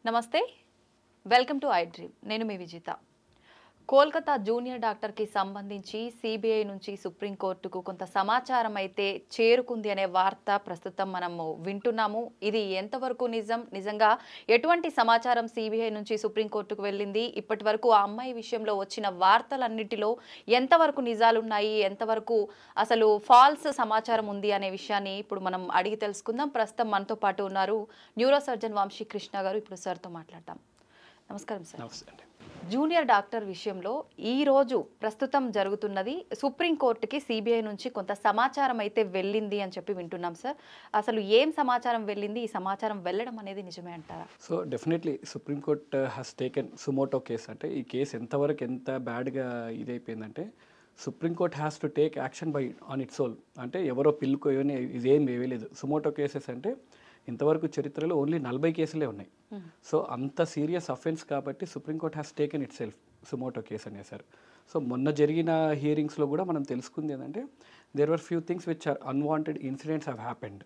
నమస్తే welcome to I dream నేను మీ Vijitha Kolkata junior doctor కి సంబంధించి సిబిఐ నుంచి సుప్రీం కోర్టుకు కొంత సమాచారం అయితే చేరుకుంది అనే వార్త ప్రస్తుతం మనము వింటున్నాము ఇది ఎంతవరకు నిజంగా ఎటువంటి సమాచారం సిబిఐ నుంచి సుప్రీం కోర్టుకు వెళ్ళింది ఇప్పటివరకు ఆ అమ్మాయి విషయంలో వచ్చిన వార్తలన్నిటిలో ఎంతవరకు నిజాలు ఉన్నాయి ఎంతవరకు అసలు ఫాల్స్ సమాచారం ఉంది అనే విషయాన్ని ఇప్పుడు మనం అడిగి తెలుసుకుందాం ప్రస్తుతం మనతో పాటు ఉన్నారు న్యూరో సర్జన్ వంశీ కృష్ణ గారు ఇప్పుడు సార్తో మాట్లాడతాం నమస్కారం సార్ నమస్తే జూనియర్ డాక్టర్ విషయంలో ఈ రోజు ప్రస్తుతం జరుగుతున్నది సుప్రీం కోర్టుకి సిబిఐ నుంచి కొంత సమాచారం అయితే వెళ్ళింది అని చెప్పి వింటున్నాం సార్ అసలు ఏం సమాచారం వెళ్ళింది ఈ సమాచారం వెళ్ళడం అనేది నిజమే అంటారా so definitely supreme court has taken suo motu case అంటే ఈ కేసు ఎంతవరకు ఎంత బ్యాడ్గా ఇదైపోయిందంటే supreme court has to take action by on its whole అంటే ఎవరో పిల్లుకో ఇదేం వేయలేదు సుమోటో కేసెస్ అంటే ఇంతవరకు చరిత్రలో ఓన్లీ 40 కేసులే ఉన్నాయి సో అంత సీరియస్ అఫెన్స్ కాబట్టి supreme court has taken itself suo motu case అనేసారు సో మొన్న జరిగిన హియరింగ్స్లో కూడా మనం తెలుసుకుంది ఏంటంటే there were few things which are unwanted incidents have happened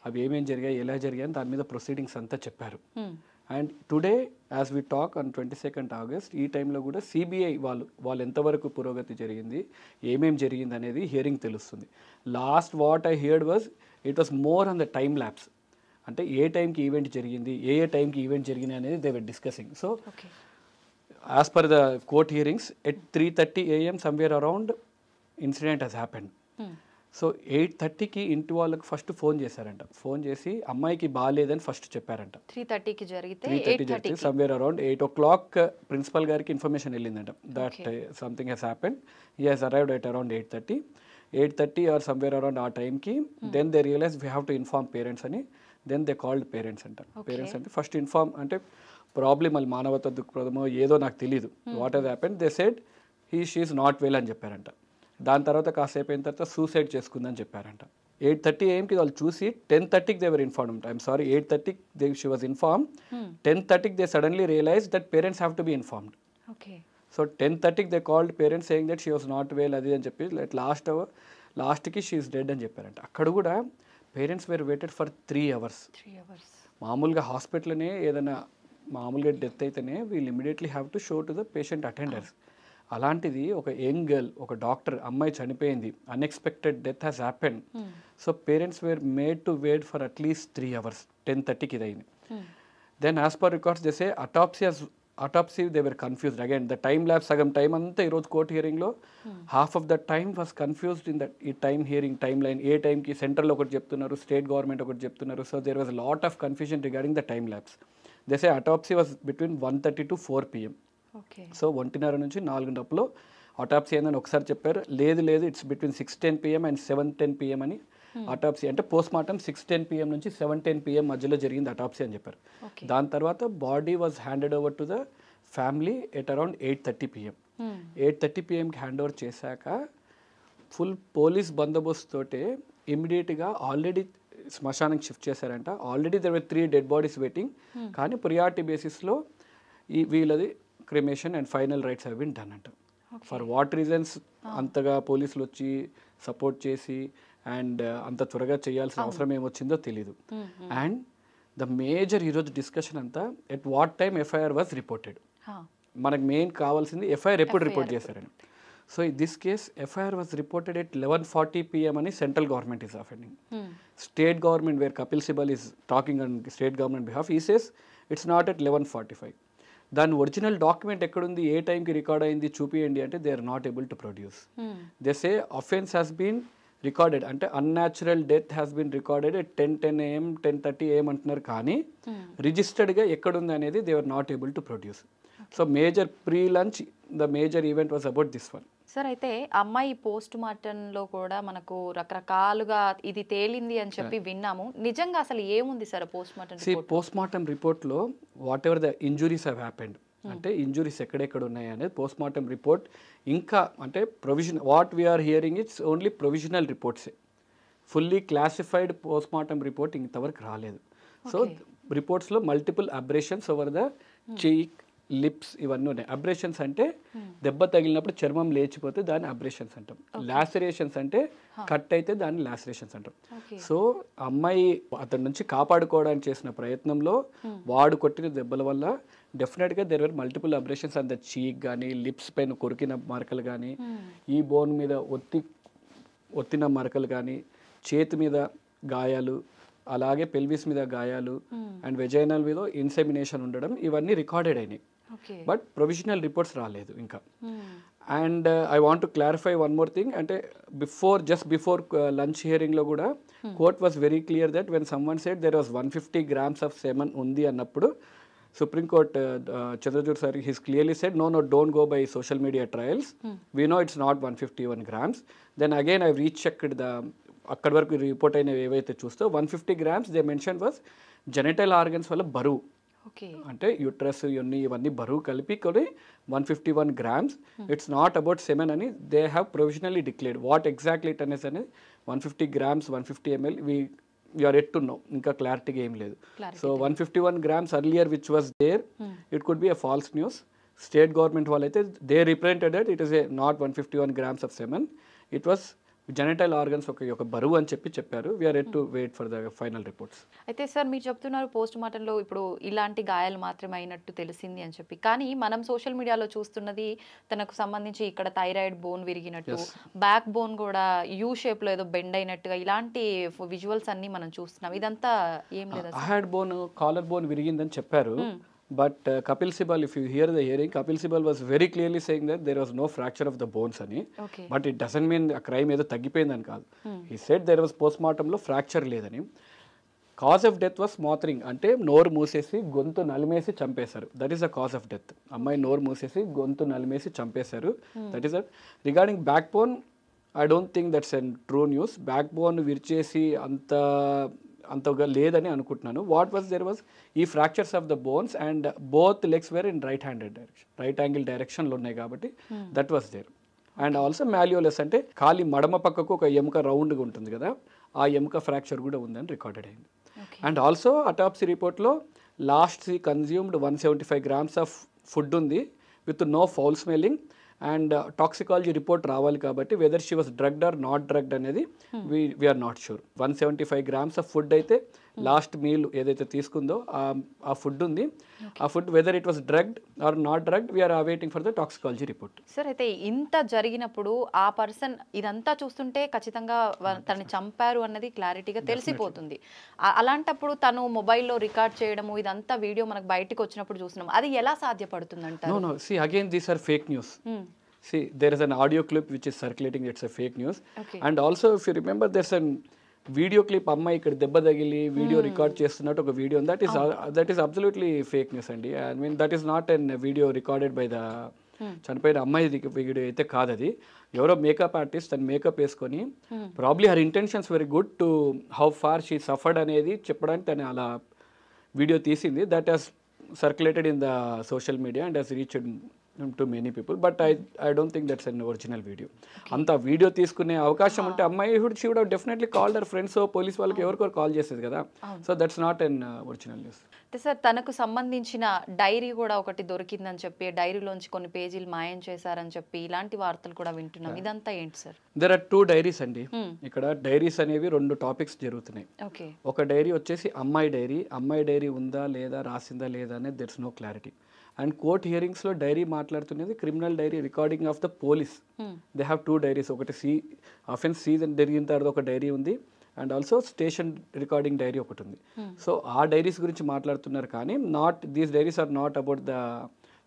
అవి ఏమేమి జరిగాయి ఎలా జరిగాయి దాని మీద ప్రొసీడింగ్స్ అంతా చెప్పారు and today as we talk on 22nd August ఈ టైంలో కూడా సిబిఐ వాళ్ళు ఎంతవరకు పురోగతి జరిగింది ఏమేమి జరిగింది అనేది హియరింగ్ తెలుస్తుంది last what I heard was it was more on the time labs అంటే ఏ టైంకి ఈవెంట్ జరిగింది ఏ టైంకి ఈవెంట్ జరిగింది అనేది they were discussing so as per the court hearings at 3:30 AM somewhere around incident has happened so 8:30కి ఇంటి వాళ్ళకి first phone చేశారంట ఫోన్ చేసి అమ్మాయికి బాగాలేదని ఫస్ట్ చెప్పారంట 3:30కి జరిగితే 3:30 సమ్వేర్ అరౌండ్ 8 o'clock ప్రిన్సిపల్ గారికి ఇన్ఫర్మేషన్ వెళ్ళిందంట that something has happened he has arrived at around 8:30 or somewhere around ఆ టైంకి then they realise we have to inform parents అని దెన్ దే కాల్డ్ పేరెంట్స్ అంటారు పేరెంట్స్ అంటే ఫస్ట్ ఇన్ఫార్మ్ అంటే problem మళ్ళీ మానవత దృక్పథమో ఏదో నాకు తెలియదు what has happen they said she's not well అని చెప్పారంట దాని తర్వాత కాసేపు అయిన తర్వాత సూసైడ్ చేసుకుందని చెప్పారంట 8:30 AM వాళ్ళు చూసి 10:30కి they were informed I'm sorry 8:30 she was inform 10:30కి they suddenly realise that parents have to be informed so 10:30కి they called parents saying that she was not well అది అని చెప్పి లాస్ట్కి షీ ఈస్ డెడ్ అని చెప్పారంట అక్కడ కూడా parents were waited for 3 hours మామూలుగా హాస్పిటల్నే ఏదైనా మామూలుగా డెత్ అయితేనే వీళ్ళు immediately have to show to the patient attenders అలాంటిది ఒక యంగ్ గర్ల్ ఒక డాక్టర్ అమ్మాయి చనిపోయింది unexpected death has happen so parents were made to wait for at least 3 hours 10:30కి ఇది అయింది దెన్ యాజ్ పర్ రికార్డ్స్ చేసే autopsy they were confused again the time lapse సగం టైం అంతా ఈరోజు కోర్ట్ హియరింగ్లో half of the time was confused in that ఈ time hearing time line ఏ టైంకి సెంట్రల్ ఒకటి చెప్తున్నారు స్టేట్ గవర్నమెంట్ ఒకటి చెప్తున్నారు so there was lot of confusion regarding the time lapse they say autopsy was between 1:30 to 4 PM so 1:30 నుంచి 4 autopsy ఏందని ఒకసారి చెప్పారు లేదు it's between 6:10 PM and 7:10 PM అని అటాప్సీ అంటే పోస్ట్ మార్టం 6:10 PM నుంచి 7:10 PM మధ్యలో జరిగింది అటాప్సీ అని చెప్పారు దాని తర్వాత body was handed over to the family at around 8:30 PM 8:30 PMకి హ్యాండ్ ఓవర్ చేశాక ఫుల్ పోలీస్ బందోబస్తు తోటే ఇమ్మీడియట్గా ఆల్రెడీ శ్మశానానికి షిఫ్ట్ చేశారంట already there were 3 dead bodies waiting కానీ ప్రియారిటీ బేసిస్లో వీళ్ళది cremation and final rites have been done అంట ఫర్ వాట్ రీజన్స్ అంతగా పోలీసులు వచ్చి సపోర్ట్ చేసి అండ్ అంత త్వరగా చేయాల్సిన అవసరం ఏమొచ్చిందో తెలీదు అండ్ ద మేజర్ ఈరోజు డిస్కషన్ అంతా at what time FIR was reported మనకు మెయిన్ కావాల్సింది ఎఫ్ఐఆర్ ఎప్పుడు రిపోర్ట్ చేశారని so this case FIR was reported at 11:40 PM అని central government is offending state government wear Kapil Sibal is talking on state government behalf ఈ says it's not at 11:45 దాని original document ఎక్కడుంది ఏ టైంకి record అయింది చూపియండి అంటే they are not able to produce they say offence has been recorded అంటే unnatural death has been recorded at 10:10 AM 10:30 AM అంటున్నారు కానీ రిజిస్టర్డ్గా ఎక్కడుంది అనేది they are not able to produce so major pre lunch the major event was about this one sir అయితే అమ్మాయి post మార్టంలో కూడా మనకు రకరకాలుగా ఇది తేలింది అని చెప్పి విన్నాము నిజంగా అసలు ఏముంది సార్ పోస్ట్ మార్టం రిపోర్ట్లో whatever the injuries have happened అంటే ఇంజురీస్ ఎక్కడెక్కడ ఉన్నాయి అనేది పోస్ట్ మార్టం రిపోర్ట్ ఇంకా అంటే provision what we're hearing it's only provisional రిపోర్ట్సే fully classified post mortem report ఇంతవరకు రాలేదు సో రిపోర్ట్స్లో multiple abrasions over the cheek lips ఇవన్నీ ఉన్నాయి. అబ్రేషన్స్ అంటే దెబ్బ తగిలినప్పుడు చర్మం లేచిపోతే దాన్ని అబ్రేషన్స్ అంటాం. లాసరేషన్స్ అంటే కట్ అయితే దాన్ని లాసరేషన్స్ అంటాం. సో అమ్మాయి అతని నుంచి కాపాడుకోవడానికి చేసిన ప్రయత్నంలో వాడు కొట్టిన దెబ్బల వల్ల డెఫినెట్గా there were multiple abrasions on the చీక్ కానీ, లిప్స్ పైన కొరికిన మరకలు కానీ, ఈ బోన్ మీద ఒత్తిన మరకలు కానీ, చేతి మీద గాయాలు, అలాగే పెల్విస్ మీద గాయాలు అండ్ వెజైనల్ మీద ఇన్సెమినేషన్ ఉండడం, ఇవన్నీ రికార్డెడ్ అయినాయి. బట్ ప్రొవిజనల్ రిపోర్ట్స్ రాలేదు ఇంకా. And I want to clarify one more thing, అంటే జస్ట్ బిఫోర్ లంచ్ హియరింగ్లో కూడా court was very clear that when someone said there was 150 grams of semen ఉంది అన్నప్పుడు supreme court Chandrachud sir he's clearly said no don't go by social media trials, we know it's not 151 grams. Then again I rechecked అక్కడి వరకు report అయినవి ఏవైతే చూస్తే 150 grams they mention was genital organs వల్ల బరువు, అంటే యూట్రస్ ఇవన్నీ బరువు కలిపి కొని 151 grams. It's not about semen అని they have provisionally declared. What exactly it అనేసి అనేది 150 grams 150 ml we're yet to know, ఇంకా క్లారిటీగా ఏం లేదు. So 151 grams earlier which was there, it could be a false news. State government వాళ్ళైతే they represented that it is a not 151 grams of semen, it was genital organs ఒక బరువు అని చెప్పారు. We're yet to wait for the final reports. అయితే sir మీరు చెప్తున్నారు post మార్టంలో ఇప్పుడు ఇలాంటి గాయాలు మాత్రమే అయినట్టు తెలిసింది అని చెప్పి, కానీ మనం సోషల్ మీడియాలో చూస్తున్నది తనకు సంబంధించి ఇక్కడ థైరాయిడ్ బోన్ విరిగినట్టు, బ్యాక్ బోన్ కూడా యూ షేప్ లో ఏదో బెండ్ అయినట్టుగా ఇలాంటి విజువల్స్ అన్ని మనం చూస్తున్నాం. ఇదంతా ఏం లేదు. హెడ్ బోన్, కాలర్ బోన్ విరిగిందని చెప్పారు. But Kapil Sibal, if you hear the hearing, Kapil Sibal was very clearly saying that there was no fracture of the bones ani. But it doesn't mean a crime edo taggipoyindani kaadu. He said there was postmortem lo fracture ledani. Cause of death was smothering, ante noru moosesi gontu nalimesi champesaru. That is the cause of death. Ammayi noru moosesi gontu nalimesi champesaru. That is that. Regarding backbone, I don't think that's a true news. Backbone virchesi అంతగా లేదని అనుకుంటున్నాను. What was there was ఈ fractures of the bones and both legs were in right angle డైరెక్షన్లో ఉన్నాయి కాబట్టి that was there. And also malleolus అంటే ఖాళీ మడమ పక్కకు ఒక ఎముక రౌండ్గా ఉంటుంది కదా, ఆ ఎముక ఫ్రాక్చర్ కూడా ఉందని రికార్డెడ్ అయింది. అండ్ ఆల్సో అటాప్సీ రిపోర్ట్లో last consumed 175 grams of food ఉంది with no foul smelling. And toxicology report రావాలి కాబట్టి whether she was drugged or not drugged అనేది we're not sure. 175 grams of food అయితే లాస్ట్ మీల్ ఏదైతే తీసుకుందో ఆ ఫుడ్ ఉంది. ఆ food whether it was drugged or not drugged we're awaiting for the toxicology report. Sir అయితే ఇంత జరిగినప్పుడు ఆ పర్సన్ ఇదంతా చూస్తుంటే ఖచ్చితంగా తనని చంపారు అన్నది క్లారిటీగా తెలిసిపోతుంది. అలాంటప్పుడు తను మొబైల్లో రికార్డ్ చేయడము ఇదంతా వీడియో మనకు బయటకు వచ్చినప్పుడు చూస్తున్నాం, అది ఎలా సాధ్యపడుతుంది అంటారు? No, see again these are fake news. See, there is an audio clip which is circulating, it's a fake news. And also if you remember there's a video clip అమ్మాయి ఇక్కడ దెబ్బ తగిలి వీడియో రికార్డ్ చేస్తున్నట్టు ఒక video, that is absolutely fake news అండి. I mean that is not an video recorded by the చనిపోయిన అమ్మాయి video అయితే కాదు. అది ఎవరో మేకప్ ఆర్టిస్ట్ తను మేకప్ వేసుకొని probably her intentions very good to how far she suffered అనేది చెప్పడానికి తను అలా వీడియో తీసింది. That has circulated in the social media and has reached to many people, but I don't think that's an original video. anta video తీసుకునే అవకాశం ఉంటే అమ్మాయి she would have definitely called her friends or police వాళ్ళకి ఎవరికొరు call చేసేది కదా. So that's not an original news. Sir తనకు సంబంధించిన dairy కూడా ఒకటి దొరికిందని చెప్పి, డైరీలోంచి కొన్ని పేజీలు మాయం చేశారని చెప్పి ఇలాంటి వార్తలు కూడా వింటున్నాం, ఇదంతా ఏంటి సార్? there are 2 diaries అండి. ఇక్కడ డైరీస్ అనేవి 2 టాపిక్స్ జరుగుతున్నాయి. ఒక డైరీ వచ్చేసి అమ్మాయి డైరీ ఉందా లేదా రాసిందా లేదా అనేది there is no clarity. And court హియరింగ్స్లో డైరీ మాట్లాడుతున్నది criminal diary recording of the police. They have 2 diaries. ఒకటి అఫెన్స్ సీజన్ జరిగిన తర్వాత ఒక డైరీ ఉంది and also station recording diary ఒకటి ఉంది. సో ఆ డైరీస్ గురించి మాట్లాడుతున్నారు కానీ these diaries are not about the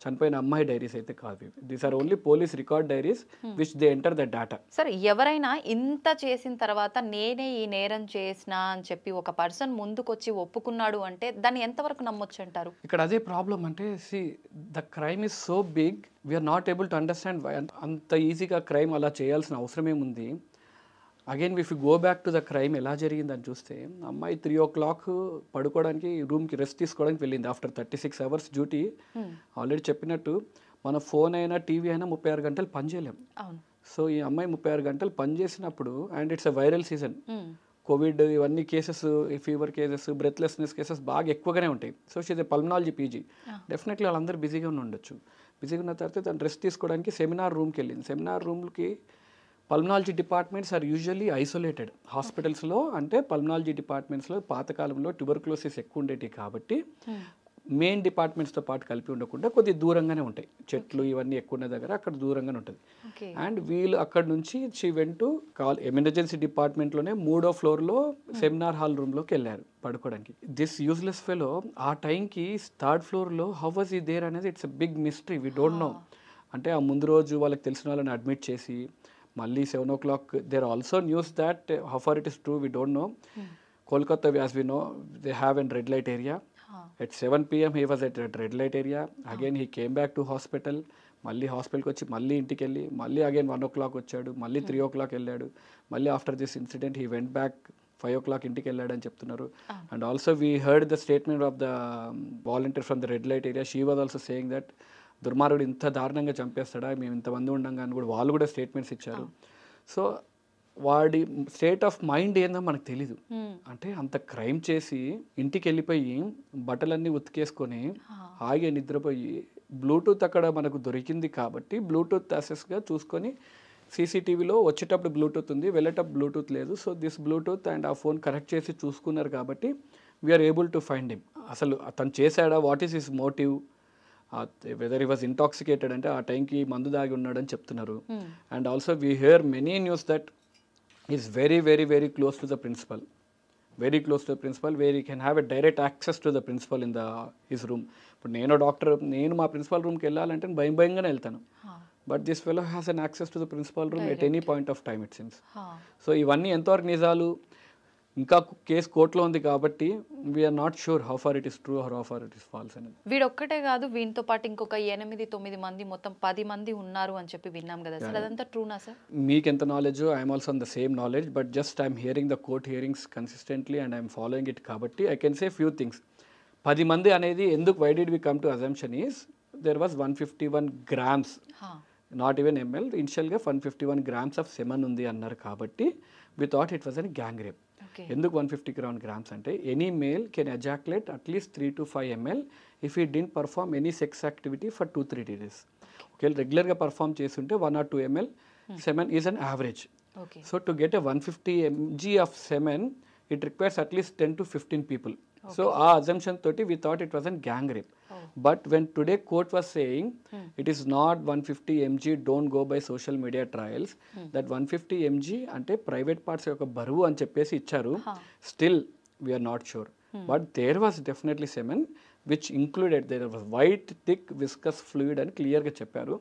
చనిపోయిన అమ్మాయి డైరీస్ అయితే కాదు. These are only police record diaries which they enter the data. Sir ఎవరైనా ఇంత చేసిన తర్వాత నేనే ఈ నేరం చేసిన అని చెప్పి ఒక పర్సన్ ముందుకొచ్చి ఒప్పుకున్నాడు అంటే దాన్ని ఎంతవరకు నమ్మొచ్చు అంటారు? ఇక్కడ అదే ప్రాబ్లం అంటే the crime is so big we're not able to understand అంత ఈజీగా క్రైమ్ అలా చేయాల్సిన అవసరం ఏముంది. Again if you go back to the crime ఎలా జరిగిందని చూస్తే అమ్మాయి 3 o'clock పడుకోవడానికి రూమ్కి రెస్ట్ తీసుకోవడానికి వెళ్ళింది ఆఫ్టర్ 36 hours డ్యూటీ. ఆల్రెడీ చెప్పినట్టు మన ఫోన్ అయినా టీవీ అయినా 36 గంటలు పనిచేయలేం. సో ఈ అమ్మాయి 36 గంటలు పనిచేసినప్పుడు and it's a viral season, Covid ఇవన్నీ cases, fever cases, breathlessness cases బాగా ఎక్కువగానే ఉంటాయి. So she's pulmonology PG. Definitely వాళ్ళందరూ బిజీగా ఉండొచ్చు. బిజీగా ఉన్న తర్వాత తను రెస్ట్ తీసుకోవడానికి సెమినార్ రూమ్కి వెళ్ళింది. సెమినార్ రూమ్కి pulmonology departments are usually isolated. హాస్పిటల్స్లో అంటే పల్మనాలజీ డిపార్ట్మెంట్స్లో పాతకాలంలో ట్యూబర్క్లోసిస్ ఎక్కువ ఉండేవి కాబట్టి మెయిన్ డిపార్ట్మెంట్స్తో పాటు కలిపి ఉండకుండా కొద్దిగా దూరంగానే ఉంటాయి. చెట్లు ఇవన్నీ ఎక్కువ ఉన్న దగ్గర అక్కడ దూరంగానే ఉంటుంది. అండ్ వీళ్ళు అక్కడ నుంచి షీ వెంట్ టు ఎమర్జెన్సీ డిపార్ట్మెంట్లోనే 3వ ఫ్లోర్లో సెమినార్ హాల్ రూమ్లోకి వెళ్ళారు పడుకోవడానికి. దిస్ యూజ్లెస్ ఫెలో ఆ టైంకి 3rd ఫ్లోర్లో హౌ వాజ్ ఈ దేర్ అనేది it's a big mystery, we don't know. అంటే ఆ ముందు రోజు వాళ్ళకి తెలిసిన వాళ్ళని అడ్మిట్ చేసి మళ్ళీ 7 o'clock there also news that how far it is true we don't know. Kolkata as we know they have an red light area. At 7 PM he was at red light area. Again he came back to hospital. మళ్ళీ హాస్పిటల్కి వచ్చి మళ్ళీ ఇంటికి వెళ్ళి మళ్ళీ again 1 o'clock వచ్చాడు, మళ్ళీ 3 o'clock వెళ్ళాడు. మళ్ళీ after this incident he went back 5 o'clock ఇంటికి వెళ్ళాడు అని చెప్తున్నారు. And also we heard the statement of the volunteer from the red light area. She was also saying that దుర్మార్గుడు ఇంత దారుణంగా చంపేస్తాడా, మేము ఇంతమంది ఉండంగా అని కూడా వాళ్ళు కూడా స్టేట్మెంట్స్ ఇచ్చారు. సో వాడి స్టేట్ ఆఫ్ మైండ్ ఏందో మనకు తెలీదు. అంటే అంత క్రైమ్ చేసి ఇంటికి వెళ్ళిపోయి బట్టలన్నీ ఉతికేసుకొని హాయిగా నిద్రపోయి బ్లూటూత్ అక్కడ మనకు దొరికింది కాబట్టి బ్లూటూత్ యాక్సెస్గా చూసుకొని సీసీటీవీలో వచ్చేటప్పుడు బ్లూటూత్ ఉంది, వెళ్ళేటప్పుడు బ్లూటూత్ లేదు. సో దిస్ బ్లూటూత్ అండ్ ఆ ఫోన్ కనెక్ట్ చేసి చూసుకున్నారు కాబట్టి we're able to find him. అసలు అతను చేశాడా, what is his motive, whether he was intoxicated అంటే ఆ టైంకి మందు దాగి ఉన్నాడని చెప్తున్నారు. And also we hear many news that is very very very close to the principal, very close to the principal, where you can have a direct access to the principal in the his room. ఇప్పుడు నేను doctor, నేను మా principal రూమ్కి వెళ్ళాలంటే భయంగానే వెళ్తాను. But this fellow has an access to the principal room at any point of time it seems. So ఇవన్నీ ఎంతవరకు నిజాలు, ఇంకా కేసు కోర్టులో ఉంది కాబట్టి we're not sure how far it is true or how far it is false అనేది. వీడొక్కటే కాదు, వీటితో పాటు ఇంకొక 8-9 మంది మొత్తం 10 మంది ఉన్నారు అని చెప్పి విన్నాం కదా సార్, అదంతా ట్రూనా సార్? మీకు ఎంత knowledge, I'm also on the same knowledge, but just I'm hearing the court hearings consistently and I'm following it కాబట్టి I can say few things. 10 మంది అనేది ఎందుకు, why did we come to assumption is there was 151 grams, not even ML, ఇనిషియల్గా 151 grams of semen ఉంది అన్నారు కాబట్టి we thought it was an gang rape. ఎందుకు 150 grams అంటే any male can ejaculate at least 3 to 5 ml if he didn't perform any sex activity for 2-3 days. ఒకవేళ రెగ్యులర్గా perform చేస్తుంటే 1 or 2 ml semen is an average. So to get a 150 mg of semen it requires at least 10 to 15 people. So ఆ assumption తోటి we thought it was a gang rape. But when today court was saying it is not 150 mg, don't go by social media trials, that 150 mg అంటే private parts యొక్క బరువు అని చెప్పేసి ఇచ్చారు. Still we are not sure. But there was definitely semen which included, there was white thick viscous fluid అని క్లియర్గా చెప్పారు.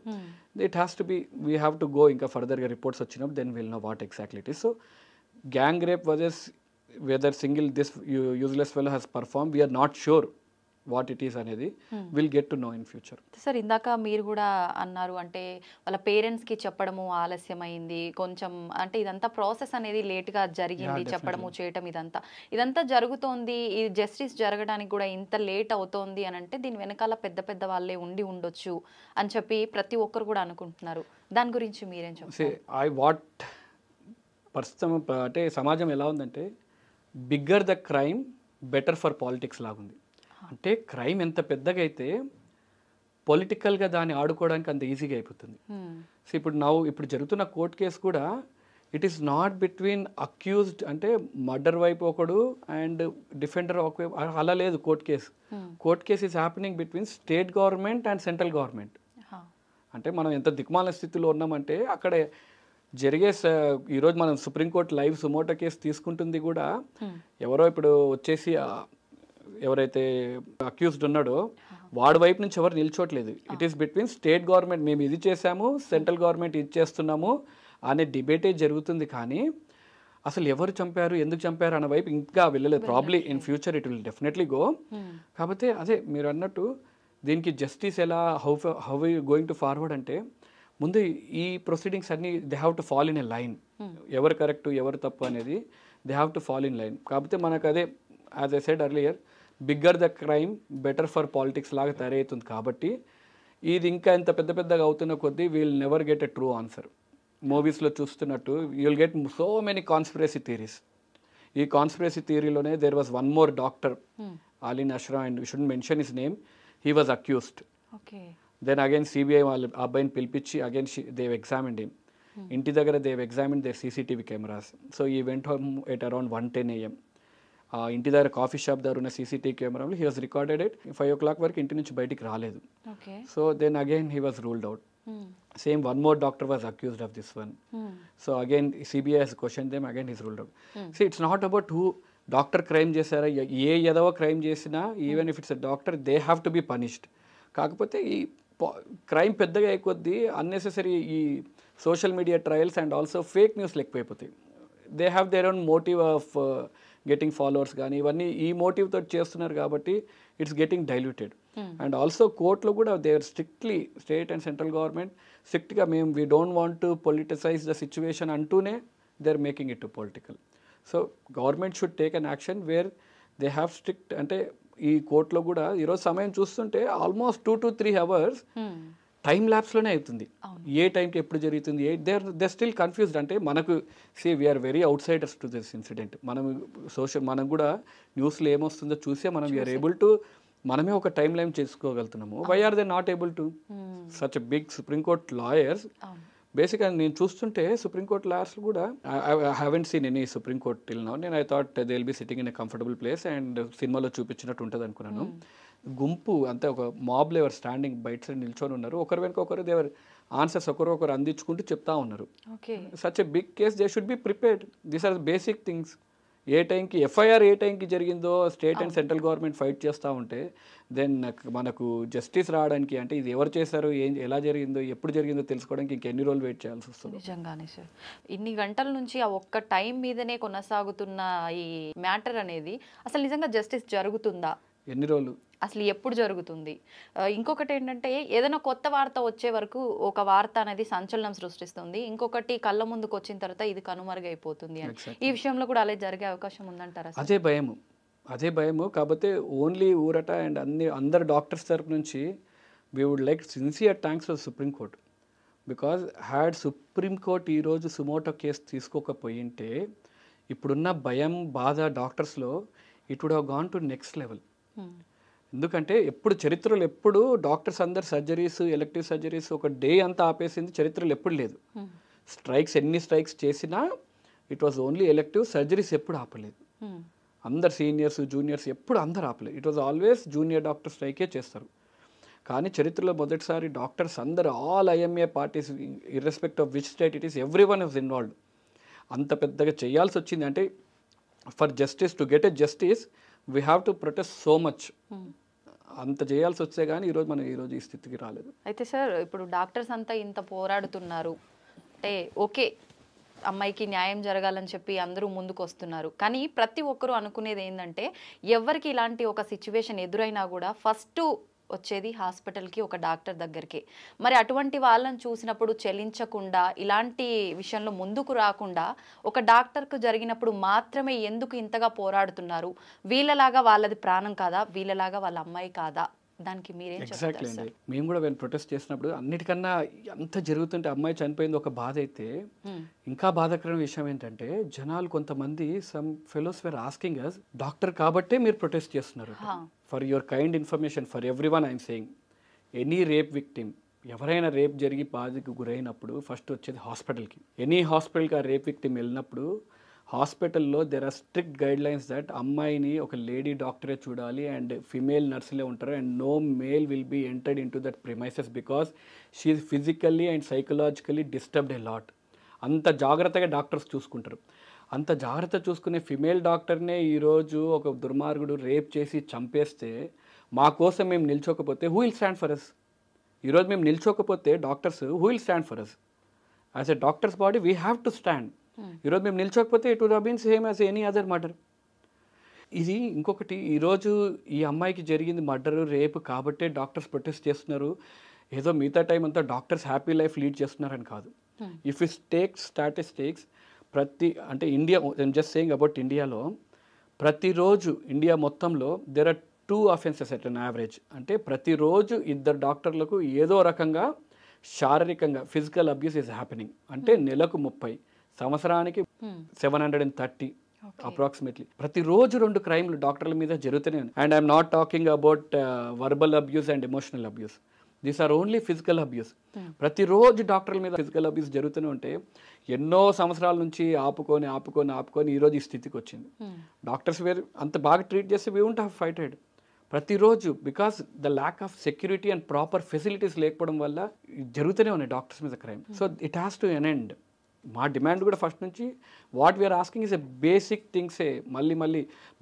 It has to be, we have to go ఇంకా ఫర్దర్గా రిపోర్ట్స్ వచ్చినప్పుడు then we'll know what exactly it is. So gang rape was whether single this useless fellow has performed, we are not sure what it is అనేది will get to know in future. Sir ఇందాక మీరు కూడా అన్నారు, అంటే వాళ్ళ పేరెంట్స్కి చెప్పడము ఆలస్యమైంది కొంచెం, అంటే ఇదంతా ప్రాసెస్ అనేది లేట్గా జరిగింది, చెప్పడము చేయటం ఇదంతా జరుగుతోంది. ఈ జస్టిస్ జరగడానికి కూడా ఇంత లేట్ అవుతోంది అని అంటే దీని వెనకాల పెద్ద పెద్ద వాళ్ళే ఉండి ఉండొచ్చు అని చెప్పి ప్రతి ఒక్కరు కూడా అనుకుంటున్నారు. దాని గురించి మీరేం చెప్తారు? ప్రస్తుతం అంటే సమాజం ఎలా ఉందంటే bigger the crime better for politics లాగుంది. అంటే క్రైమ్ ఎంత పెద్దగా అయితే పొలిటికల్గా దాన్ని ఆడుకోవడానికి అంత ఈజీగా అయిపోతుంది. సో ఇప్పుడు జరుగుతున్న కోర్ట్ కేసు కూడా it is not between accused, అంటే మర్డర్ వైపు ఒకడు అండ్ డిఫెండర్ ఒకవైపు, అలా లేదు court case. Court case is happening between state government and central government. అంటే మనం ఎంత దిక్మాల స్థితిలో ఉన్నామంటే అక్కడ జరిగే, ఈరోజు మనం సుప్రీంకోర్టు లైవ్ సుమోటో కేసు తీసుకుంటుంది కూడా ఎవరో ఇప్పుడు వచ్చేసి ఎవరైతే అక్యూజ్డ్ ఉన్నాడో వాడి వైపు నుంచి ఎవరు నిల్చోట్లేదు. It is between state government, మేము ఇది చేసాము, సెంట్రల్ గవర్నమెంట్ ఇది చేస్తున్నాము అనే డిబేటే జరుగుతుంది. కానీ అసలు ఎవరు చంపారు, ఎందుకు చంపారు అన్న వైపు ఇంకా వెళ్ళలేదు. Probably in future it will definitely go. కాకపోతే అదే మీరు అన్నట్టు దీనికి జస్టిస్ ఎలా, హౌ గోయింగ్ టు ఫార్వర్డ్ అంటే ముందు ఈ ప్రొసీడింగ్స్ అన్నీ they have to fall in a line. ఎవరు కరెక్ట్ ఎవరు తప్పు అనేది they have to fall in line. కాకపోతే మనకు అదే as I said earlier, bigger the crime better for politics లాగా తయారవుతుంది. కాబట్టి ఇది ఇంకా ఎంత పెద్దగా అవుతున్న కొద్దీ we'll never get a true answer. మూవీస్లో చూస్తున్నట్టు you will get so many conspiracy theories. ఈ కాన్స్పిరసీ థియరీలోనే there was one more doctor అలీన్ అష్రా and should mention his name, he was accused. Then again CBI వాళ్ళు ఆ అబ్బాయిని పిలిపించి అగైన్ దేవ్ ఎగ్జామిన్డ్ హిమ్. ఇంటి దగ్గర they've examined their CCTV cameras. So he went home at around 1:10 AM. ఇంటి దగ్గర కాఫీ షాప్ దగ్గర ఉన్న సీసీటీవీ కెమెరాలో he was recorded at 5 o'clock వరకు ఇంటి నుంచి బయటికి రాలేదు. So then again he was ruled out. Same one more doctor was accused of this one. So again CBI has questioned them, again he's ruled out. See, it's not about who doctor crime చేశారా, ఏ ఏదో crime చేసినా even if it's a doctor they have to be punished. కాకపోతే ఈ crime పెద్దగా అయిపోద్ది, unnecessary ఈ social media trials and also fake న్యూస్లు ఎక్కువైపోతాయి. They have their own motive of getting followers కానీ ఇవన్నీ ఈ మోటివ్ తోటి చేస్తున్నారు కాబట్టి it's getting diluted. And also కోర్టులో కూడా they are strictly, state and central government స్ట్రిక్ట్గా మేము we don't want to politicise the situation అంటూనే they are making it to political. So government should take an action where they have strict. అంటే ఈ కోర్టులో కూడా ఈరోజు సమయం చూస్తుంటే ఆల్మోస్ట్ 2 to 3 hours టైం ల్యాబ్స్లోనే అవుతుంది. ఏ టైంకి ఎప్పుడు జరుగుతుంది, దే స్టిల్ కన్ఫ్యూజ్డ్. అంటే మనకు we're very outsiders to this incident. మనం కూడా న్యూస్లో ఏమొస్తుందో చూసే మనం వీఆర్ ఏబుల్ టు మనమే ఒక టైం లైన్ చేసుకోగలుగుతున్నాము. Why are they not able to? Such a big supreme court lawyers. బేసిక్గా నేను చూస్తుంటే సుప్రీంకోర్ట్ లాయర్స్ కూడా I haven't seen any supreme court till now. నేను I thought they will be sitting in a comfortable place and సినిమాలో చూపించినట్టు ఉంటుంది అనుకున్నాను. గుంపు అంతే, ఒక మాబ్లో ఎవరు స్టాండింగ్ బయట సైడ్ నిల్చొని ఉన్నారు, ఒకరి వెనుక ఒకరు దేవర్ ఆన్సర్స్ ఒకరు అందించుకుంటూ చెప్తా ఉన్నారు. Such a big case they should be prepared. These are basic things. ఏ టైంకి ఎఫ్ఐఆర్ ఏ టైంకి జరిగిందో state and central government fight చేస్తూ ఉంటే దెన్ మనకు జస్టిస్ రావడానికి, అంటే ఇది ఎవరు చేశారు, ఎలా జరిగిందో, ఎప్పుడు జరిగిందో తెలుసుకోవడానికి ఇంకెన్ని రోజులు వెయిట్ చేయాల్సి వస్తుంది. నిజంగానే సార్, ఇన్ని గంటల నుంచి ఆ ఒక్క టైం మీదనే కొనసాగుతున్న ఈ మ్యాటర్ అనేది అసలు నిజంగా జస్టిస్ జరుగుతుందా? ఎన్ని రోజులు, అసలు ఎప్పుడు జరుగుతుంది? ఇంకొకటి ఏంటంటే ఏదైనా కొత్త వార్త వచ్చే వరకు ఒక వార్త అనేది సంచలనం సృష్టిస్తుంది, ఇంకొకటి కళ్ళ ముందుకు వచ్చిన తర్వాత ఇది కనుమరుగైపోతుంది అని. ఈ విషయంలో కూడా అలా జరిగే అవకాశం ఉందంటారా? అదే భయము. కాకపోతే ఓన్లీ ఊరట అండ్ అందరు డాక్టర్స్ తరపు నుంచి we would like sincere thanks to supreme court. Because had supreme court ఈరోజు సుమోటో కేసు తీసుకోకపోయింటే ఇప్పుడున్న భయం బాధ డాక్టర్స్లో it would have gone to next level. ఎందుకంటే చరిత్రలో ఎప్పుడు డాక్టర్స్ అందరు సర్జరీస్, ఎలక్టివ్ సర్జరీస్ ఒక డే అంతా ఆపేసింది చరిత్రలో ఎప్పుడు లేదు. ఎన్ని స్ట్రైక్స్ చేసినా it was only elective, surgeries ఎప్పుడు ఆపలేదు. అందరు సీనియర్స్ జూనియర్స్ ఎప్పుడు అందరు ఆపలేదు. It was always junior doctor స్ట్రైకే చేస్తారు. కానీ చరిత్రలో మొదటిసారి డాక్టర్స్ అందరు all IMA parties irrespective of which state it is everyone is involved. అంత పెద్దగా చేయాల్సి వచ్చింది. అంటే for justice, to get a justice we have to protest so much. అంత చేయాల్సి వస్తే కానీ ఈరోజు ఈ స్థితికి రాలేదు. అయితే సార్, ఇప్పుడు డాక్టర్స్ అంతా ఇంత పోరాడుతున్నారు అంటే ఓకే, అమ్మాయికి న్యాయం జరగాలని చెప్పి అందరూ ముందుకు వస్తున్నారు. కానీ ప్రతి ఒక్కరూ అనుకునేది ఏంటంటే ఎవరికి ఇలాంటి ఒక సిచ్యువేషన్ ఎదురైనా కూడా ఫస్ట్ వచ్చేది హాస్పిటల్కి, ఒక డాక్టర్ దగ్గరికి. మరి అటువంటి వాళ్ళని చూసినప్పుడు చెలించకుండా, ఇలాంటి విషయంలో ముందుకు రాకుండా ఒక డాక్టర్కు జరిగినప్పుడు మాత్రమే ఎందుకు ఇంతగా పోరాడుతున్నారు? వీళ్ళలాగా వాళ్ళది ప్రాణం కాదా? వీళ్ళలాగా వాళ్ళ అమ్మాయి కాదా? దానికి మీరేం చెప్తారు? ఎగ్జాక్ట్లీ అండి. మేము కూడా ప్రొటెస్ట్ చేసినప్పుడు అన్నిటికన్నా ఎంత జరుగుతుంటే అమ్మాయి చనిపోయింది ఒక బాధ అయితే, ఇంకా బాధాకరమైన విషయం ఏంటంటే జనాలు కొంతమంది some fellows were asking us, doctor కాబట్టే మీరు ప్రొటెస్ట్ చేస్తున్నారు. For your kind information for everyone I'm saying, any rape victim, ఎవరైనా రేప్ జరిగి బాధకు గురైనప్పుడు ఫస్ట్ వచ్చేది హాస్పిటల్కి. ఎనీ హాస్పిటల్కి ఆ రేప్ విక్టిమ్ వెళ్ళినప్పుడు హాస్పిటల్లో there are strict guidelines that అమ్మాయిని ఒక లేడీ డాక్టరే చూడాలి అండ్ ఫిమేల్ నర్సులే ఉంటారు and no male will be entered into that premises because she is physically and psychologically disturbed a lot. అంత జాగ్రత్తగా డాక్టర్స్ చూసుకుంటారు. అంత జాగ్రత్త చూసుకునే ఫిమేల్ డాక్టర్నే ఈరోజు ఒక దుర్మార్గుడు రేప్ చేసి చంపేస్తే మా కోసం మేము నిల్చోకపోతే who will stand for us? ఈరోజు మేము నిల్చోకపోతే doctors who will stand for us? As a doctors body we have to stand. ఈరోజు మేము నిల్చోకపోతే it would have been same as any other murder. ఇది ఇంకొకటి, ఈరోజు ఈ అమ్మాయికి జరిగింది మర్డరు, రేపు కాబట్టే డాక్టర్స్ ప్రొటెస్ట్ చేస్తున్నారు. ఏదో మిగతా టైం అంతా డాక్టర్స్ హ్యాపీ లైఫ్ లీడ్ చేస్తున్నారని కాదు. ఇఫ్ యూ టేక్ స్టాటిస్టిక్స్, అంటే India, I'm just saying about ఇండియాలో, ప్రతిరోజు ఇండియా మొత్తంలో there are 2 offenses at an average. అంటే ప్రతిరోజు 2 డాక్టర్లకు ఏదో రకంగా శారీరకంగా ఫిజికల్ అబ్యూస్ ఈజ్ హ్యాపెనింగ్. అంటే నెలకు 30, సంవత్సరానికి 730. అప్రాక్సిమేట్లీ ప్రతిరోజు 2 క్రైమ్లు డాక్టర్ల మీద జరుగుతూనే ఉన్నాయి. And I'm not talking about verbal abuse and emotional abuse, these are only physical abuse. ప్రతిరోజు డాక్టర్ల మీద ఫిజికల్ అబ్యూస్ జరుగుతూనే ఉంటే ఎన్నో సంవత్సరాల నుంచి ఆపుకొని ఈరోజు ఈ స్థితికి వచ్చింది. డాక్టర్స్ వేరు అంత బాగా ట్రీట్ చేస్తే వీ వోంట్ హ్యావ్ ఫైటెడ్. ప్రతిరోజు because the lack of security and proper facilities లేకపోవడం వల్ల జరుగుతూనే ఉన్నాయి డాక్టర్స్ మీద crime. So it has to an end. మా డిమాండ్ కూడా ఫస్ట్ నుంచి what we're asking is a basic థింగ్సే. మళ్ళీ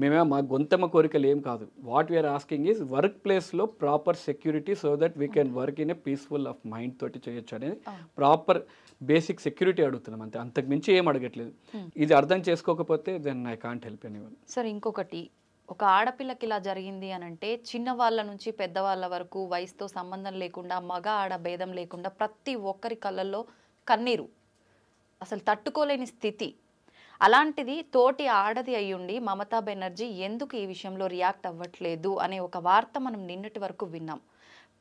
మేమే మా గొంతమ్మ కోరికలు ఏం కాదు. What we're asking is work ప్లేస్లో proper security so that we can work in a peaceful of mind తోటి చేయొచ్చు అనేది ప్రాపర్ బేసిక్ సెక్యూరిటీ అడుగుతున్నాం అంతే, అంతకు మించి ఏం అడగట్లేదు. ఇది అర్థం చేసుకోకపోతే then I can't help anyone. Sir ఇంకొకటి, ఒక ఆడపిల్లకి ఇలా జరిగింది అని అంటే చిన్న వాళ్ళ నుంచి పెద్దవాళ్ళ వరకు వయసుతో సంబంధం లేకుండా మగ ఆడ భేదం లేకుండా ప్రతి ఒక్కరి కళ్ళల్లో కన్నీరు, అసలు తట్టుకోలేని స్థితి. అలాంటిది తోటి ఆడది అయ్యుండి మమతా బెనర్జీ ఎందుకు ఈ విషయంలో రియాక్ట్ అవ్వట్లేదు అనే ఒక వార్త మనం నిన్నటి వరకు విన్నాం.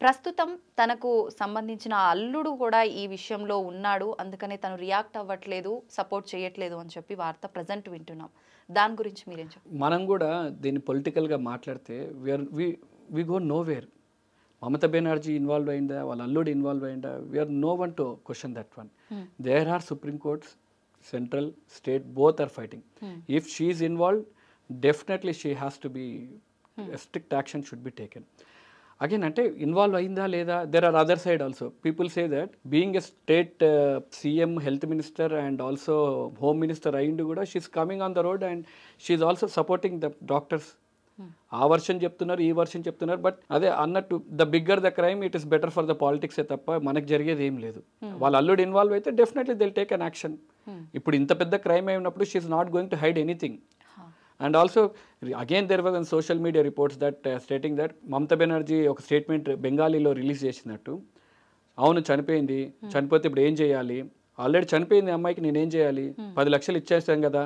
ప్రస్తుతం తనకు సంబంధించిన అల్లుడు కూడా ఈ విషయంలో ఉన్నాడు, అందుకనే తను రియాక్ట్ అవ్వట్లేదు, సపోర్ట్ చేయట్లేదు అని చెప్పి వార్త ప్రజెంట్ వింటున్నాం. దాని గురించి మీరేం చెప్పారు? మనం కూడా దీన్ని పొలిటికల్గా మాట్లాడితే we go nowhere. Mamata Banerjee involve అయిందా, వాళ్ళ అల్లుడు ఇన్వాల్వ్ అయిందా, we're no one to question that one. There are supreme courts, central, state, both are fighting. If she is involved, definitely she has to be strict action should be taken. Again అంటే involve అయిందా లేదా, there are other side also. People say that being a state CM, health minister and also home minister అయింది కూడా she's coming on the road and she's also supporting the doctors. ఆ version చెప్తున్నారు, ఈ version చెప్తున్నారు. But అదే అన్నట్టు the bigger the crime it is better for the పాలిటిక్సే తప్ప మనకు జరిగేది ఏం లేదు. వాళ్ళ అల్లుడు ఇన్వాల్వ్ అయితే definitely they'll take an action. ఇప్పుడు ఇంత పెద్ద క్రైమ్ అయినప్పుడు she's not going to hide anything. And also again there was on social media reports that stating that Mamata Banerjee ఒక స్టేట్మెంట్ బెంగాలీలో రిలీజ్ చేసినట్టు, అవును చనిపోయింది, చనిపోతే ఇప్పుడు ఏం చేయాలి, ఆల్రెడీ చనిపోయింది అమ్మాయికి నేనేం చేయాలి, 10 లక్షలు ఇచ్చేస్తాం కదా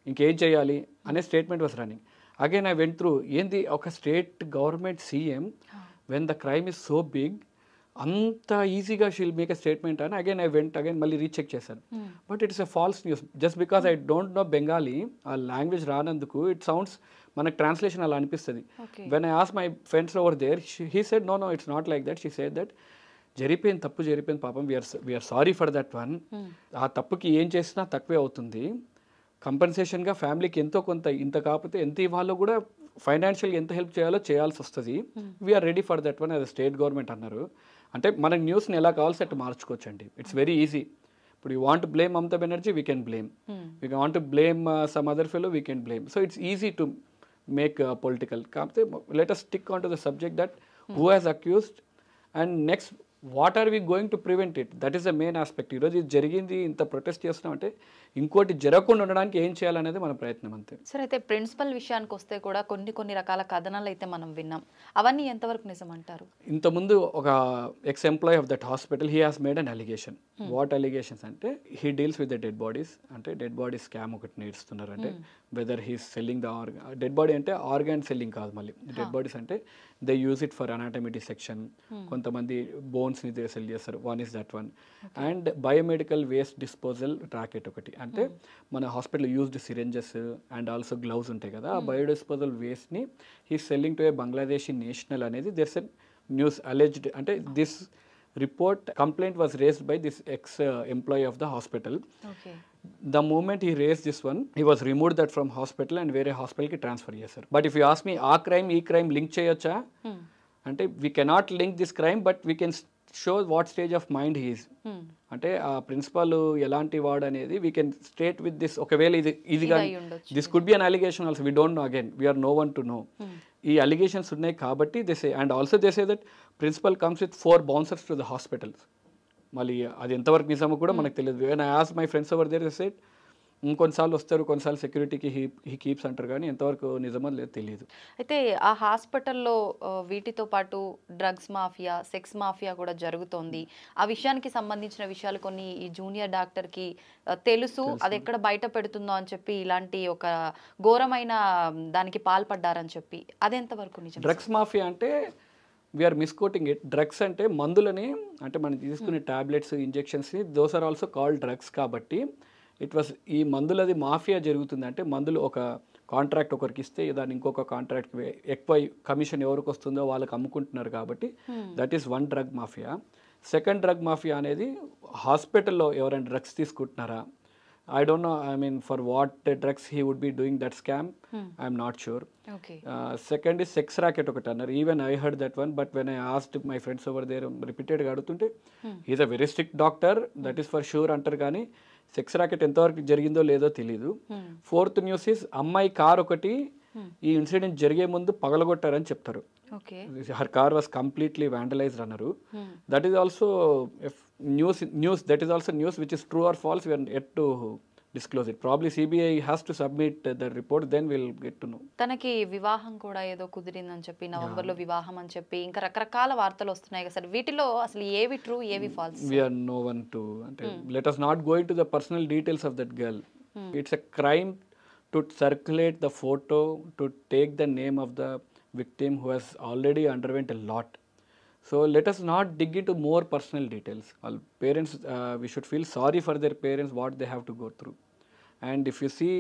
ఇంకేం చేయాలి అనే statement was running. Again I went through ఏంది ఒక state government CM when the crime is so big అంత ఈజీగా షీల్ మేక్ ఎ స్టేట్మెంట్ అని అగైన్ ఐ వెంట్ అగైన్ మళ్ళీ రీచెక్ చేశాను. But it's a false news. Just because I don't know Bengali, ఆ language రానందుకు it sounds మనకు translation అలా అనిపిస్తుంది. When I ask my friends over there, he said no it's not like that. She said that జరిపోయింది, తప్పు జరిపోయింది, పాపం we're sorry for that one. ఆ తప్పుకి ఏం చేసినా తక్కువే అవుతుంది. కంపెన్సేషన్గా ఫ్యామిలీకి ఎంతో కొంత, ఇంత కాకపోతే ఎంత ఇవ్వాలో కూడా ఫైనాన్షియల్గా ఎంత హెల్ప్ చేయాలో చేయాల్సి వస్తుంది. We're ready for that one as state government అన్నారు. అంటే మనకు న్యూస్ని ఎలా కావాల్సి అట్లా మార్చుకోవచ్చు అండి. It's very easy. ఇప్పుడు you want blame Mamata Banerjee, we can blame. We want blame some other fellow, we can blame. So it's easy to make political. కాకపోతే let us stick on to the subject that who has accused and next what are we going to prevent it, that is the main aspect. ఈరోజు ఇది జరిగింది, ఇంత protest చేస్తున్నామంటే ఇంకోటి జరగకుండా ఉండడానికి ఏం చేయాలనేది మన ప్రయత్నం అంతే. సార్ అయితే ప్రిన్సిపల్ విషయానికి వస్తే కూడా కొన్ని రకాల కథనాలు అయితే మనం విన్నాం, అవన్నీ ఎంతవరకు నిజం అంటారు? ఇంతకుముందు ఒక ex employee of that hospital he has made an allegation. What allegations అంటే he deals with the dead bodies. అంటే డెడ్ బాడీ స్కామ్ ఒకటి నేర్చుతున్నారు. అంటే whether he's selling the dead body అంటే ఆర్గాన్ సెల్లింగ్ కాదు, మళ్ళీ డెడ్ బాడీస్ అంటే they use it for anatomy dissection. కొంతమంది బోన్స్ని సెల్ చేస్తారు, one is that one. And biomedical waste disposal racket ఒకటి, అంటే మన hospital used syringes and also gloves ఉంటాయి కదా, ఆ బయో డిస్పోజల్ వేస్ట్ని he selling to a Bangladeshi national అనేది దేర్స్ ఎ న్యూస్ అలెజ్డ్. అంటే this report complaint was raised by this ex employee of the hospital. The moment he raised this one, he was removed that from hospital and వేరే హాస్పిటల్కి transfer చేశారు. But if you ask me ఆ crime ఈ crime link చేయొచ్చా అంటే we cannot link this crime, but we can show what stage of mind he is. అంటే ఆ principal ఎలాంటి వాడు అనేది we can state with this. ఒకవేళ ఇది కానీ this could be an allegation also, we don't know, again we're no one to know. ఈ allegations ఉన్నాయి కాబట్టి they say, and also they say that principal comes with 4 bouncers to the hospitals. మళ్ళీ అది ఎంతవరకు నిజమో కూడా మనకు తెలియదు. When I ask my friends over there they said ఇంకొన్నిసార్లు వస్తారు, కొన్నిసార్లు సెక్యూరిటీకి హీ కీప్స్ అంటారు, కానీ ఎంతవరకు నిజమో లేదు తెలియదు. అయితే ఆ హాస్పిటల్లో వీటితో పాటు డ్రగ్స్ మాఫియా, సెక్స్ మాఫియా కూడా జరుగుతోంది. ఆ విషయానికి సంబంధించిన విషయాలు కొన్ని ఈ జూనియర్ డాక్టర్కి తెలుసు, అది ఎక్కడ బయట పెడుతుందో అని చెప్పి ఇలాంటి ఒక ఘోరమైన దానికి పాల్పడ్డారని చెప్పి, అది ఎంతవరకు నిజం? డ్రగ్స్ మాఫియా అంటే వీఆర్ మిస్కోటింగ్ ఇట్. డ్రగ్స్ అంటే మందులని, అంటే మనం తీసుకునే టాబ్లెట్స్, ఇంజెక్షన్స్ని, those are also called drugs. కాబట్టి ఇట్ వాస్ ఈ మందులది మాఫియా జరుగుతుంది. అంటే మందులు ఒక కాంట్రాక్ట్ ఒకరికి ఇస్తే దాన్ని ఇంకొక కాంట్రాక్ట్కి ఎక్కువ కమిషన్ ఎవరికి వస్తుందో వాళ్ళకి అమ్ముకుంటున్నారు కాబట్టి that is one drug mafia. Second drug mafia అనేది హాస్పిటల్లో ఎవరైనా డ్రగ్స్ తీసుకుంటున్నారా, I don't know, I mean, for what drugs he would be doing that scam, I'm not sure. Okay. Second is sex racket ఒకటి అన్నారు. Even I heard that one, but when I asked my friends over there, repeatedగా అడుగుతుంటే he's a very strict doctor, that is for sure అంటారు కానీ sex racket ఎంతవరకు జరిగిందో లేదో తెలీదు. Fourth news is అమ్మాయి కార్ ఒకటి ఈ ఇన్సిడెంట్ జరిగే ముందు పగలగొట్టారని చెప్తారు. Her car was completely vandalised అన్నారు. That is also news that is also news which is true or false, we're yet to disclose it. Probably CBI has to submit the report, then we'll get to know. తనకి వివాహం కూడా ఏదో కుదిరిందని చెప్పి, నవంబర్లో వివాహం అని చెప్పి ఇంకా రకరకాల వార్తలు వస్తున్నాయి కదా సార్. వీటిలో అసలు ఏవి ట్రూ ఏవి falls? We are no one to, let us not go into the personal details of that girl. It's a crime to circulate the photo, to take the name of the victim who has already underwent a lot. So let us not dig into more personal details. All parents, we should feel sorry for their parents, what they have to go through. And if you see,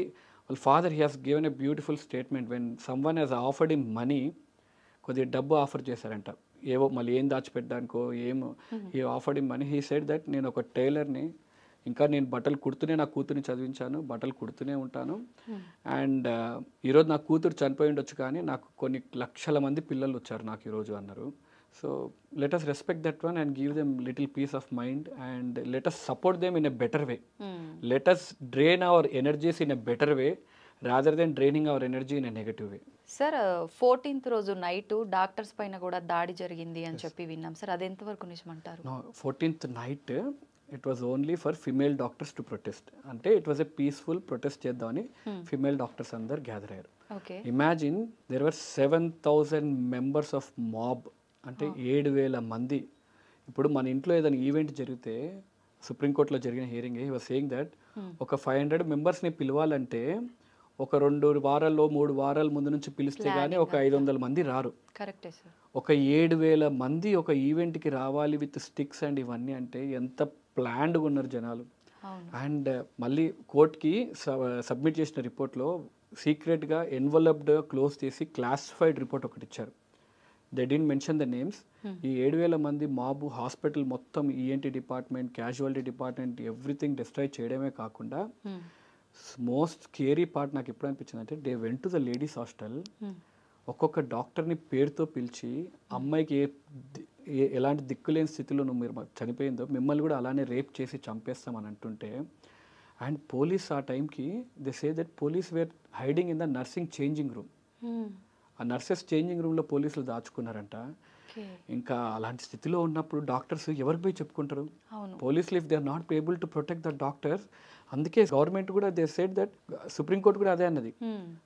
well, father, he has given a beautiful statement when someone has offered him money, కొద్దిగా డబ్బు offer చేశారంట, ఏవో మళ్ళీ ఏం దాచిపెట్టడానికో ఏమో. He offered him money. He said that నేను ఒక టైలర్ని, ఇంకా నేను బట్టలు కుడుతూనే నా కూతుర్ని చదివించాను, బట్టలు కుడుతూనే ఉంటాను. అండ్ ఈరోజు నా కూతురు చనిపోయి ఉండొచ్చు కానీ నాకు కొన్ని లక్షల మంది పిల్లలు వచ్చారు నాకు ఈరోజు అన్నారు. So let us respect that one and give them little peace of mind, and let us support them in a better way. Let us drain our energies in a better way rather than draining our energy in a negative way. Sir 14th రోజు night doctors పైన కూడా దాడి జరిగింది అని చెప్పి విన్నాం sir, అది ఎంతవరకు నిజమంటారు? No, 14th night it was only for female doctors to protest. అంటే it was a peaceful protest చేద్దామని female doctors అందరు గ్యాదర్ అయ్యారు. Okay. Imagine there were 7,000 members of mob, అంటే 7,000 మంది. ఇప్పుడు మన ఇంట్లో ఏదైనా ఈవెంట్ జరిగితే, సుప్రీంకోర్టులో జరిగిన hearing, he was saying that ఒక 500 మెంబర్స్ని పిలవాలంటే ఒక 2 వారాల్లో 3 వారాల ముందు నుంచి పిలిస్తే కానీ ఒక 500 మంది రారు. కరెక్టే సార్. ఒక 7,000 మంది ఒక ఈవెంట్కి రావాలి విత్ స్టిక్స్ అండ్ ఇవన్నీ అంటే ఎంత ప్లాన్డ్గా ఉన్నారు జనాలు. అండ్ మళ్ళీ కోర్ట్కి సబ్మిట్ చేసిన రిపోర్ట్లో సీక్రెట్గా ఎన్వలప్డ్ క్లోజ్ చేసి క్లాసిఫైడ్ రిపోర్ట్ ఒకటి ఇచ్చారు. They didn't mention the names. ఈ 7,000 మంది మాబు హాస్పిటల్ మొత్తం, ENT department, casualty department, everything destroy చేయడమే కాకుండా మోస్ట్ స్కేరీ పార్ట్ నాకు ఎప్పుడు అనిపించింది అంటే, they went to the ladies hostel, ఒక్కొక్క డాక్టర్ని పేరుతో పిలిచి అమ్మాయికి ఎలాంటి దిక్కులేని స్థితిలో నువ్వు మీరు చనిపోయిందో మిమ్మల్ని కూడా అలానే రేప్ చేసి చంపేస్తామని అంటుంటే, అండ్ పోలీస్ ఆ టైంకి they say that police were hiding in the nursing changing room. ఆ నర్సెస్ చేంజింగ్ రూమ్లో పోలీసులు దాచుకున్నారంట. ఇంకా అలాంటి స్థితిలో ఉన్నప్పుడు డాక్టర్స్ ఎవరికి పోయి చెప్పుకుంటారు? పోలీసులు if they are not able to protect the doctors. అందుకే గవర్నమెంట్ కూడా దే సెడ్ దట్, సుప్రీంకోర్టు కూడా అదే అన్నది.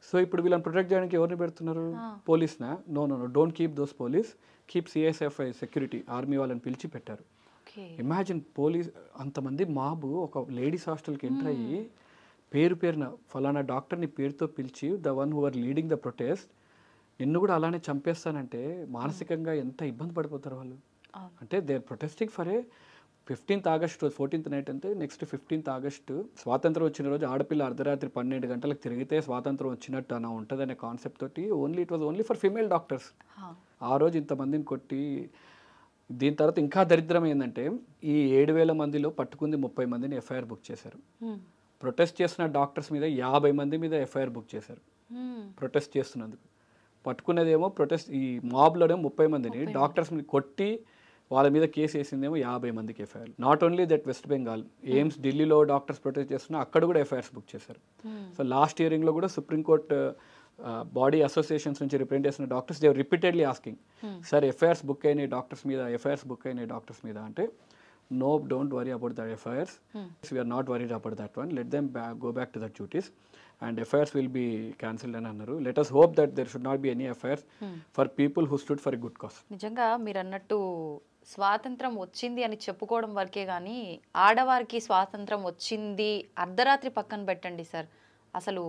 సో ఇప్పుడు వీళ్ళని ప్రొటెక్ట్ చేయడానికి ఎవరిని పెడుతున్నారు? పోలీస్నా? No no no, don't keep those police, keep CISF security, army వాళ్ళని పిలిచి పెట్టారు. ఇమాజిన్ పోలీస్ అంతమంది మాబు ఒక లేడీస్ హాస్టల్కి ఎంటర్ అయ్యి పేరున ఫలానా డాక్టర్ని పేరుతో పిలిచి, the one who are leading the protest, నిన్ను కూడా అలానే చంపేస్తానంటే మానసికంగా ఎంత ఇబ్బంది పడిపోతారు వాళ్ళు. అంటే they are protesting for a 15th August, 14th night అంటే నెక్స్ట్ 15th ఆగస్టు స్వాతంత్రం వచ్చిన రోజు ఆడపిల్ల అర్ధరాత్రి 12 గంటలకు తిరిగితే స్వాతంత్రం వచ్చినట్టు అలా ఉంటుందనే కాన్సెప్ట్ తోటి it was only for female doctors. ఆ రోజు ఇంతమందిని కొట్టి, దీని తర్వాత ఇంకా దరిద్రం ఏంటంటే ఈ 7,000 మందిలో పట్టుకుంది 30 మందిని ఎఫ్ఐఆర్ బుక్ చేశారు. ప్రొటెస్ట్ చేస్తున్న డాక్టర్స్ మీద 50 మంది మీద ఎఫ్ఐఆర్ బుక్ చేశారు ప్రొటెస్ట్ చేస్తున్నందుకు. పట్టుకున్నదేమో ప్రొటెస్ట్, ఈ మాబ్లోనేమో 30 మందిని, డాక్టర్స్ని కొట్టి వాళ్ళ మీద కేసు వేసిందేమో 50 మందికి FIR. Not only that, west Bengal, AIIMS ఢిల్లీలో డాక్టర్స్ ప్రొటెస్ట్ చేస్తున్నా అక్కడ కూడా ఎఫ్ఐఆర్స్ బుక్ చేశారు. సో లాస్ట్ హియరింగ్లో కూడా సుప్రీంకోర్టు బాడీ అసోసియేషన్స్ నుంచి రిప్రజెంట్ చేసిన doctors they repeatedly asking, sir FIRs book అయినాయి డాక్టర్స్ మీద, ఎఫ్ఐఆర్స్ బుక్ అయినాయి డాక్టర్స్ మీద అంటే, no, don't worry about the FIRs. We are not worried about that one. Let them go back to their duties, and FIRs will be cancelled and annaru. Let us hope that there should not be any FIRs for people who stood for a good cause. నిజంగా మీరు అన్నట్టు స్వాతంత్రం వచ్చింది అని చెప్పుకోవడం వరకే కానీ ఆడవారికి స్వాతంత్రం వచ్చింది అర్ధరాత్రి పక్కన పెట్టండి సార్, అసలు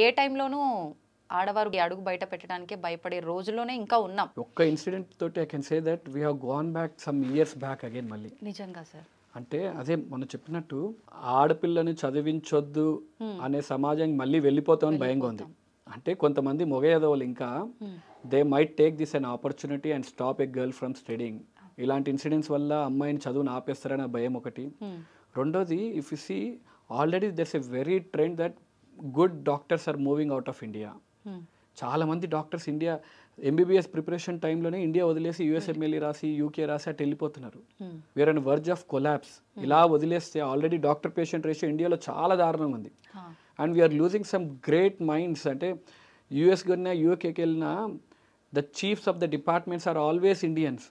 ఏ టైంలోనూ ఆడవారు అడుగు బయట పెట్టడానికే భయపడే రోజుల్లోనే ఇంకా ఉన్నాం. ఒక్క ఇన్సిడెంట్ తోటి I can say that we have gone back some years back again మళ్ళీ. నిజంగా సార్, అంటే అదే మనం చెప్పినట్టు ఆడపిల్లని చదివించొద్దు అనే సమాజం మళ్ళీ వెళ్ళిపోతామని భయంగా ఉంది. అంటే కొంతమంది మొగ ఎదవలు ఇంకా they might take this an opportunity and stop a girl from studying. ఇలాంటి ఇన్సిడెంట్స్ వల్ల అమ్మాయిని చదువుని ఆపేస్తారని భయం ఒకటి. రెండోది, if you see already there's a very trend that good doctors are moving out of India. చాలామంది డాక్టర్స్ ఇండియా ఎంబీబీఎస్ ప్రిపరేషన్ టైంలోనే ఇండియా వదిలేసి యూఎస్ఎంఎల్ఈ రాసి యూకే రాసి అటు వెళ్ళిపోతున్నారు. We're on verge of collapse. ఇలా వదిలేస్తే ఆల్రెడీ డాక్టర్ పేషెంట్ రేషియో ఇండియాలో చాలా దారుణంగా ఉంది. And we're losing some great minds. అంటే యూఎస్కి వెళ్ళినా యూకేకి వెళ్ళినా the chiefs of the departments are always Indians.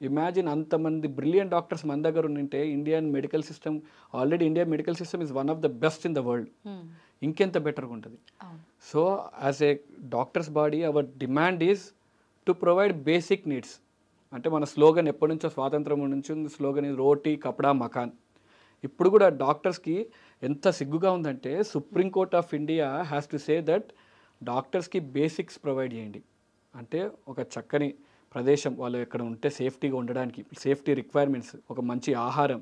Imagine అంతమంది బ్రిలియంట్ డాక్టర్స్ మన దగ్గర ఉంటే Indian medical system, already Indian medical system is one of the best in the world. ఇంకెంత బెటర్గా ఉంటుంది. So as a doctors body our demand is to provide basic needs. అంటే మన slogan ఎప్పటి నుంచో స్వాతంత్రం నుంచి స్లోగన్ ఇది రోటీ కపడా మకాన్. ఇప్పుడు కూడా డాక్టర్స్కి ఎంత సిగ్గుగా ఉందంటే supreme court of India has to say that డాక్టర్స్కి బేసిక్స్ ప్రొవైడ్ చేయండి. అంటే ఒక చక్కని ప్రదేశం, వాళ్ళు ఎక్కడ ఉంటే సేఫ్టీగా ఉండడానికి సేఫ్టీ రిక్వైర్మెంట్స్, ఒక మంచి ఆహారం,